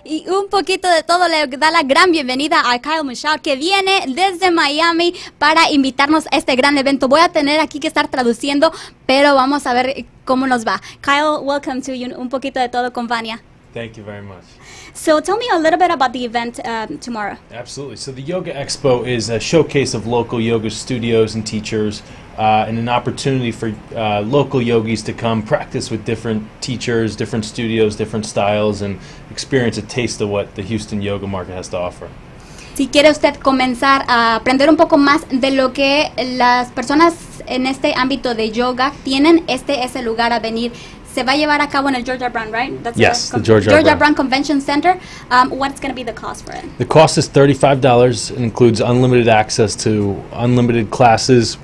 Y un poquito de todo le da la gran bienvenida a Kyle Michaud, que viene desde Miami para invitarnos a este gran evento. Voy a tener aquí que estar traduciendo, pero vamos a ver cómo nos va. Kyle, welcome to Un Poquito de Todo con Vania. Thank you very much. So tell me a little bit about the event tomorrow. Absolutely. So the Yoga Expo is a showcase of local yoga studios and teachers, and an opportunity for local yogis to come practice with different teachers, different studios, different styles, and experience a taste of what the Houston yoga market has to offer. Si quiere usted comenzar a aprender un poco más de lo que las personas en este ámbito de yoga tienen, este es el lugar a venir. Se va a llevar a cabo en el Georgia Brown, right? That's Yes, the Georgia Brown Convention Center. What's going to be the cost for it? The cost is $35. It includes unlimited access to unlimited classes,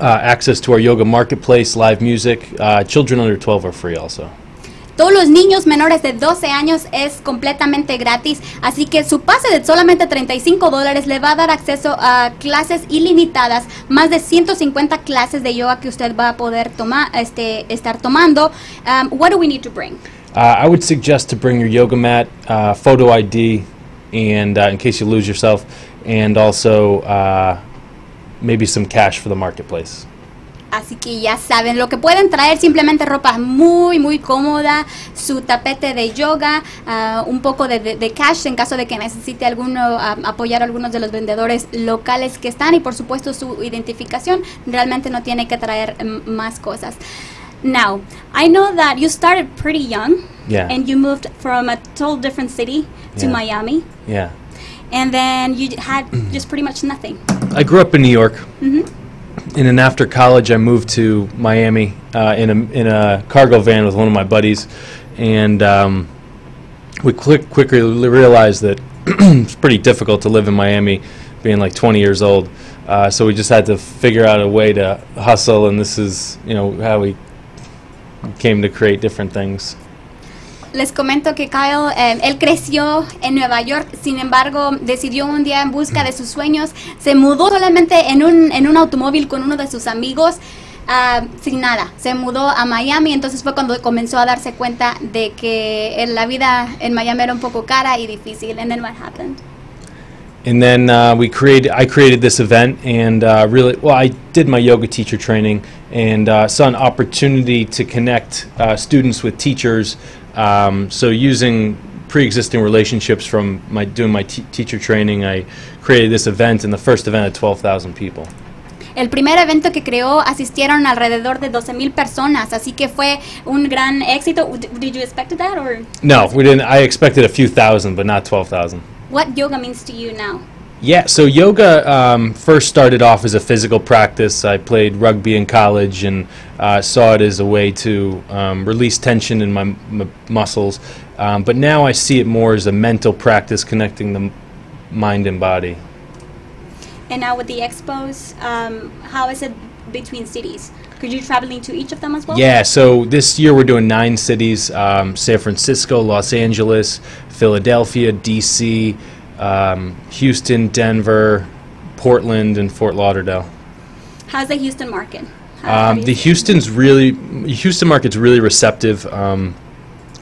access to our yoga marketplace, live music. Children under 12 are free also. Todos los niños menores de 12 años es completamente gratis, así que su pase de solamente $35 le va a dar acceso a clases ilimitadas, más de 150 clases de yoga que usted va a poder estar tomando. What do we need to bring? I would suggest to bring your yoga mat, photo ID, and in case you lose yourself, and also maybe some cash for the marketplace. Así que ya saben, lo que pueden traer, simplemente ropa muy cómoda, su tapete de yoga, un poco de cash en caso de que necesite apoyar a algunos de los vendedores locales que están, y por supuesto su identificación. Realmente no tiene que traer más cosas. Now, I know that you started pretty young, Yeah. and you moved from a total different city to Yeah. Miami, Yeah. and then you had just pretty much nothing. I grew up in New York. And then after college, I moved to Miami in a cargo van with one of my buddies, and we quickly realized that it's pretty difficult to live in Miami, being like 20 years old. So we just had to figure out a way to hustle, and this is, how we came to create different things. Les comento que Kyle, él creció en Nueva York, sin embargo, decidió un día en busca de sus sueños, se mudó solamente en un automóvil con uno de sus amigos, sin nada, se mudó a Miami. Entonces fue cuando comenzó a darse cuenta de que la vida en Miami era un poco cara y difícil. And then what happened? And then I created this event, and I did my yoga teacher training, and saw an opportunity to connect students with teachers. So using pre-existing relationships from doing my teacher training, I created this event, and the first event had 12,000 people. El primer evento que creó asistieron alrededor de 12,000 personas, así que fue un gran éxito. Did you expect that, or? No, we didn't. I expected a few thousand, but not 12,000. What yoga means to you now? Yeah, so yoga first started off as a physical practice. I played rugby in college and saw it as a way to release tension in my muscles. But now I see it more as a mental practice, connecting the mind and body. And now with the expos, how is it between cities? Could you traveling to each of them as well? Yeah, so this year we're doing 9 cities, San Francisco, Los Angeles, Philadelphia, D.C., Houston, Denver, Portland, and Fort Lauderdale. How's the Houston market? The Houston market's really receptive.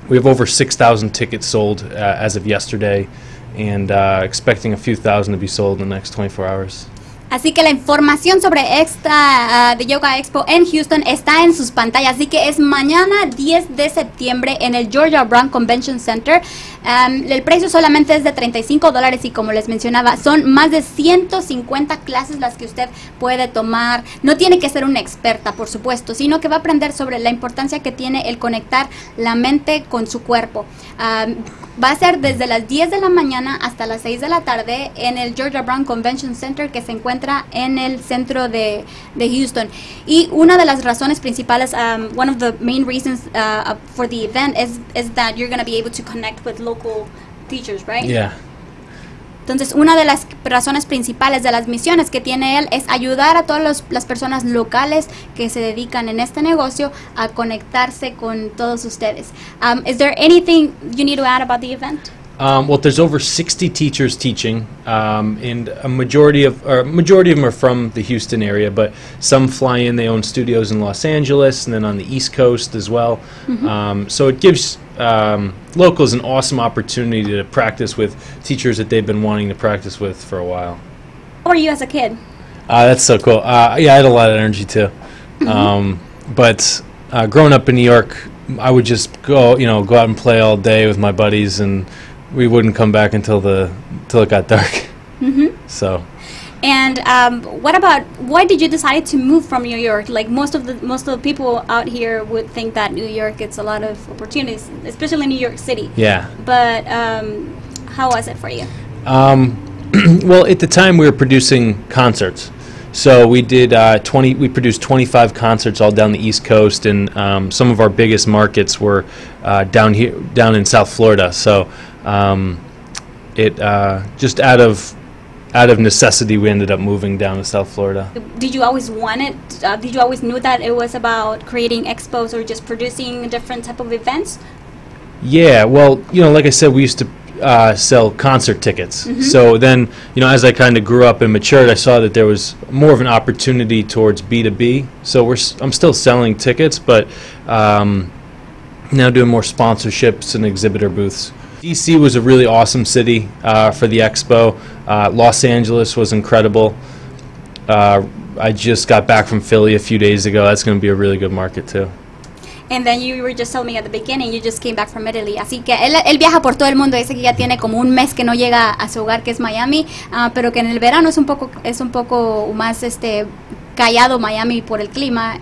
We have over 6,000 tickets sold as of yesterday, and expecting a few thousand to be sold in the next 24 hours. Así que la información sobre esta de Yoga Expo en Houston está en sus pantallas. Así que es mañana 10 de septiembre en el Georgia Brown Convention Center. El precio solamente es de $35, y como les mencionaba, son más de 150 clases las que usted puede tomar. No tiene que ser una experta, por supuesto, sino que va a aprender sobre la importancia que tiene el conectar la mente con su cuerpo. Va a ser desde las 10 de la mañana hasta las 6 de la tarde en el Georgia Brown Convention Center, que se encuentra en el centro de Houston. Y una de las razones principales, one of the main reasons for the event is that you're going to be able to connect with local teachers, right? Yeah. Entonces, una de las razones principales de las misiones que tiene él es ayudar a todas las personas locales que se dedican en este negocio a conectarse con todos ustedes. Is there anything you need to add about the event? Well, there's over 60 teachers teaching, and a majority of them are from the Houston area, but some fly in. They own studios in Los Angeles and then on the East Coast as well. So it gives locals an awesome opportunity to practice with teachers that they've been wanting to practice with for a while. How were you as a kid? That's so cool. Yeah, I had a lot of energy too. But growing up in New York, I would just go out and play all day with my buddies, and we wouldn't come back until it got dark. So. And why did you decide to move from New York? Like most of the people out here would think that New York, it's a lot of opportunities, especially New York City. Yeah. But how was it for you? Well, at the time we were producing concerts. So we did we produced 25 concerts all down the East Coast, and some of our biggest markets were down in South Florida. So it just out of necessity, we ended up moving down to South Florida. Did you always want it? Did you always knew that it was about creating expos or just producing different type of events? Yeah, well, like I said, we used to sell concert tickets. So then, as I kind of grew up and matured, I saw that there was more of an opportunity towards B2B. So I'm still selling tickets, but now doing more sponsorships and exhibitor booths. DC was a really awesome city for the expo. Los Angeles was incredible. I just got back from Philly a few days ago. That's going to be a really good market too. And then you were just telling me at the beginning, you just came back from Italy. Así que él viaja por todo el mundo. Dice que ya tiene como un mes que no llega a su hogar, que es Miami, pero que en el verano es un poco más callado Miami por el clima.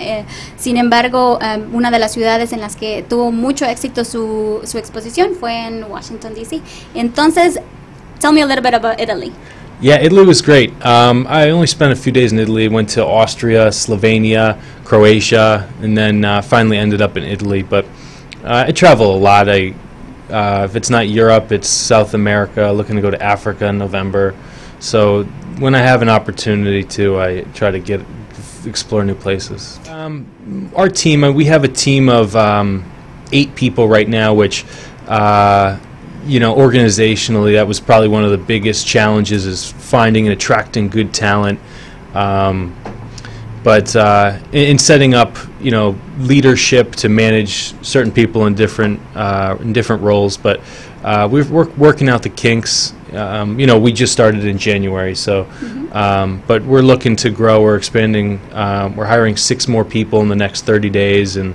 Sin embargo, una de las ciudades en las que tuvo mucho éxito su exposición fue en Washington, D.C. Entonces, tell me a little bit about Italy. Yeah, Italy was great. I only spent a few days in Italy. Went to Austria, Slovenia, Croatia, and then finally ended up in Italy. But I travel a lot. If it's not Europe, it's South America. Looking to go to Africa in November. So when I have an opportunity to, I try to explore new places. Our team, we have a team of 8 people right now, which organizationally, that was probably one of the biggest challenges, is finding and attracting good talent. But in setting up, leadership to manage certain people in different roles. But we're working out the kinks. We just started in January, so but we're looking to grow. We're expanding. We're hiring 6 more people in the next 30 days, and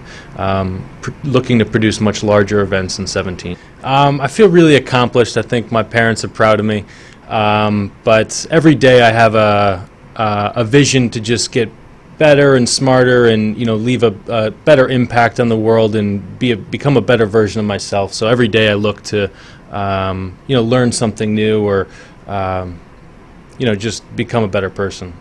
looking to produce much larger events in 2017. I feel really accomplished. I think my parents are proud of me. But every day I have a vision to just get better and smarter, and leave a better impact on the world, and become a better version of myself. So every day I look to learn something new, or just become a better person.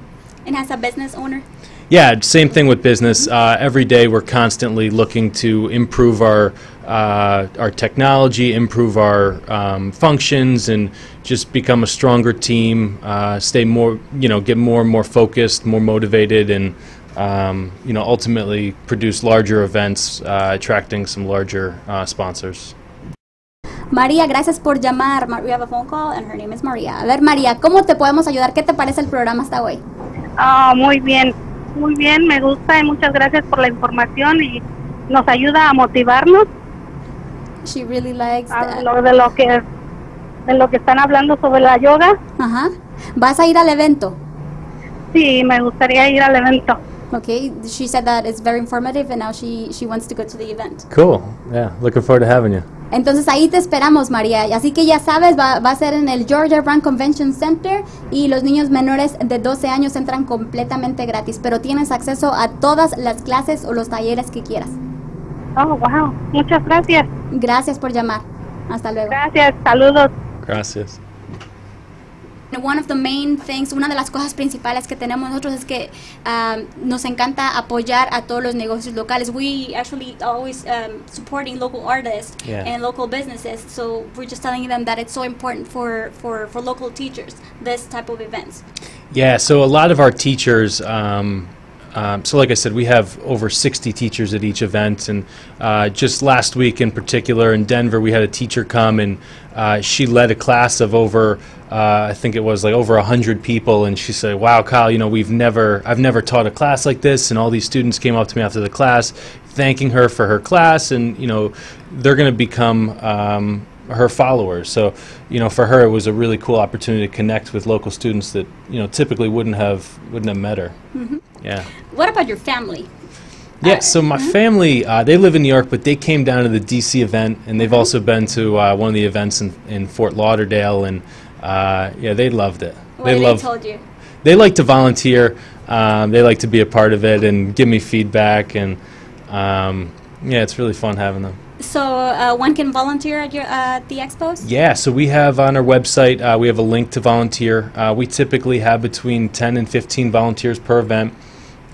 And as a business owner? Yeah, same thing with business. Every day we're constantly looking to improve our technology, improve our functions, and just become a stronger team. Stay more, get more and more focused, more motivated, and ultimately produce larger events, attracting some larger sponsors. María, gracias por llamar. We have a phone call and her name is María. A ver, María, ¿cómo te podemos ayudar? ¿Qué te parece el programa hasta hoy? Muy bien, me gusta, y muchas gracias por la información, y nos ayuda a motivarnos. She really likes de lo que están hablando sobre la yoga. Ajá. ¿Vas a ir al evento? Sí, me gustaría ir al evento. Okay, she said that it's very informative, and now she wants to go to the event. Cool. Yeah, looking forward to having you. Entonces ahí te esperamos, María. Así que ya sabes, va a ser en el Georgia Brand Convention Center, y los niños menores de 12 años entran completamente gratis, pero tienes acceso a todas las clases o los talleres que quieras. Oh, wow. Muchas gracias. Gracias por llamar. Hasta luego. Gracias. Saludos. Gracias. One of the main things, una de las cosas principales que tenemos nosotros es que nos encanta apoyar a todos los negocios locales. We actually always supporting local artists and local businesses. So we're just telling them that it's so important for local teachers, this type of events. Yeah, so a lot of our teachers So like I said, we have over 60 teachers at each event, and just last week in particular in Denver, we had a teacher come, and she led a class of over, I think it was like over 100 people, and she said, "Wow, Kyle, you know, I've never taught a class like this," and all these students came up to me after the class, thanking her for her class, and you know, they're going to become her followers. So, you know, for her, it was a really cool opportunity to connect with local students that, you know, typically wouldn't have met her. Mm-hmm. Yeah. What about your family? Yeah, so my family, they live in New York, but they came down to the DC event, and they've also been to one of the events in Fort Lauderdale, and yeah, they loved it. What told you? They like to volunteer. They like to be a part of it and give me feedback, and yeah, it's really fun having them. So one can volunteer at the expos? Yeah, so we have on our website, we have a link to volunteer. We typically have between 10 and 15 volunteers per event.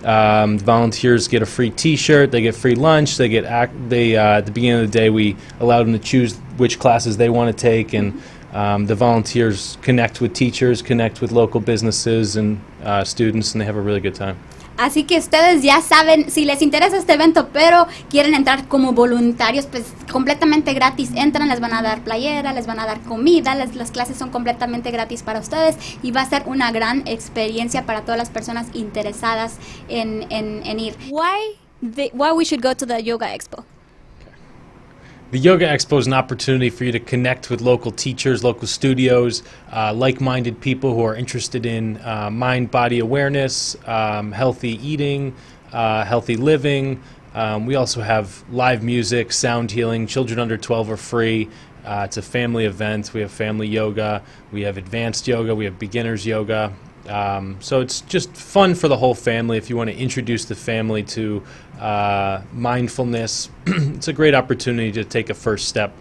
Volunteers get a free T-shirt, they get free lunch, they get at the beginning of the day we allow them to choose which classes they want to take, and the volunteers connect with teachers, connect with local businesses and students, and they have a really good time. Así que ustedes ya saben, si les interesa este evento, pero quieren entrar como voluntarios, pues completamente gratis. Entran, les van a dar playera, les van a dar comida, las clases son completamente gratis para ustedes y va a ser una gran experiencia para todas las personas interesadas en ir. Why we should go to the Yoga Expo? The Yoga Expo is an opportunity for you to connect with local teachers, local studios, like-minded people who are interested in mind-body awareness, healthy eating, healthy living. We also have live music, sound healing. Children under 12 are free. It's a family event. We have family yoga. We have advanced yoga. We have beginners yoga. So it's just fun for the whole family if you want to introduce the family to mindfulness. It's a great opportunity to take a first step.